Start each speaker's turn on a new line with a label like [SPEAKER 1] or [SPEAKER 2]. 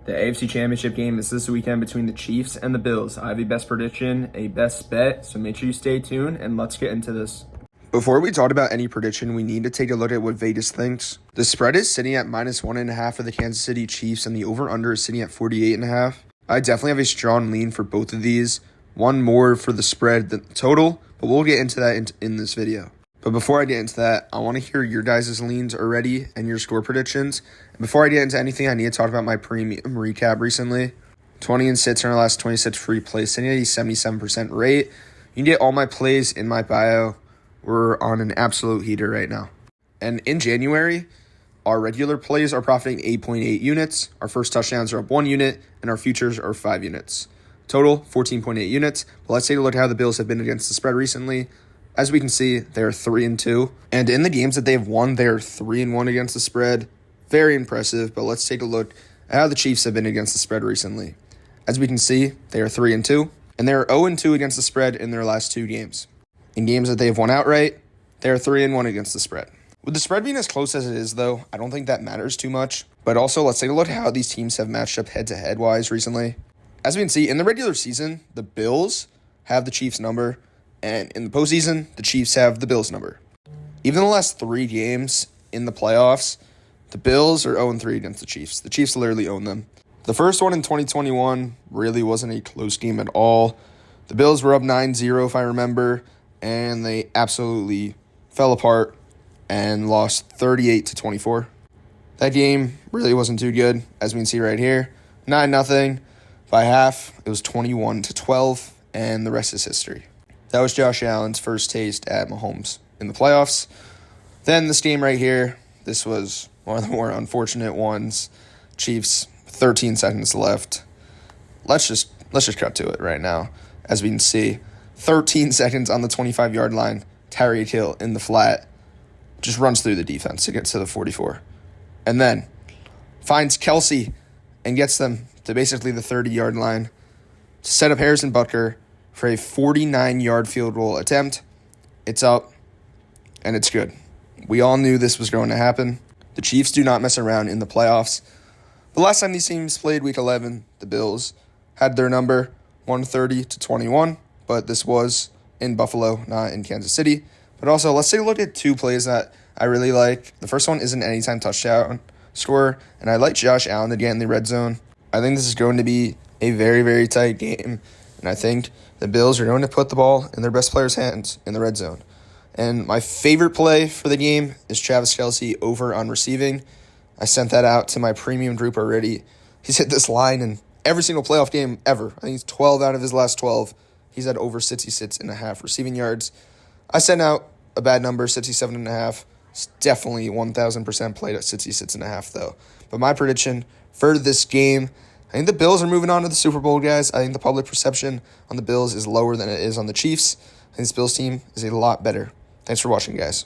[SPEAKER 1] The AFC Championship game is this weekend between the Chiefs and the Bills. I have a best prediction, a best bet, so make sure you stay tuned, and let's get into this.
[SPEAKER 2] Before we talk about any prediction, we need to take a look at what Vegas thinks. The spread is sitting at -1.5 for the Kansas City Chiefs, and the over-under is sitting at 48.5. I definitely have a strong lean for both of these. One more for the spread than the total, but we'll get into that in this video. But before I get into that, I want to hear your guys' leans already and your score predictions. And before I get into anything, I need to talk about my premium recap recently. 20-6 in our last 26 free plays, sitting at a 77% rate. You can get all my plays in my bio. We're on an absolute heater right now. And in January, our regular plays are profiting 8.8 units. Our first touchdowns are up 1 unit, and our futures are 5 units. Total, 14.8 units. But let's take a look at how the Bills have been against the spread recently. As we can see, they're 3-2. And in the games that they've won, they're 3-1 against the spread. Very impressive, but let's take a look at how the Chiefs have been against the spread recently. As we can see, they are 3-2, and they are 0-2 against the spread in their last 2 games. In games that they've won outright, they are 3-1 against the spread. With the spread being as close as it is, though, I don't think that matters too much. But also, let's take a look at how these teams have matched up head-to-head wise recently. As we can see, in the regular season, the Bills have the Chiefs' number, and in the postseason, the Chiefs have the Bills' number. Even in the last 3 games in the playoffs, the Bills are 0-3 against the Chiefs. The Chiefs literally own them. The first one in 2021 really wasn't a close game at all. The Bills were up 9-0, if I remember, and they absolutely fell apart and lost 38-24. That game really wasn't too good, as we can see right here. 9-0. By half, it was 21-12, and the rest is history. That was Josh Allen's first taste at Mahomes in the playoffs. Then this game right here, this was one of the more unfortunate ones. Chiefs, 13 seconds left. Let's just cut to it right now. As we can see, 13 seconds on the 25-yard line. Tyreek Hill in the flat just runs through the defense to get to the 44. And then finds Kelsey and gets them to basically the 30-yard line to set up Harrison Butker for a 49-yard field goal attempt. It's up, and it's good. We all knew this was going to happen. The Chiefs do not mess around in the playoffs. The last time these teams played Week 11, the Bills had their number 130-21, but this was in Buffalo, not in Kansas City. But also, let's take a look at 2 plays that I really like. The first one is an anytime touchdown scorer, and I like Josh Allen to get in the red zone. I think this is going to be a very, very tight game, and I think the Bills are going to put the ball in their best player's hands in the red zone. And my favorite play for the game is Travis Kelce over on receiving. I sent that out to my premium group already. He's hit this line in every single playoff game ever. I think it's 12 out of his last 12. He's had over 66.5 receiving yards. I sent out a bad number, 67.5. It's definitely 1,000% played at 66.5, though. But my prediction for this game, I think the Bills are moving on to the Super Bowl, guys. I think the public perception on the Bills is lower than it is on the Chiefs. I think this Bills team is a lot better. Thanks for watching, guys.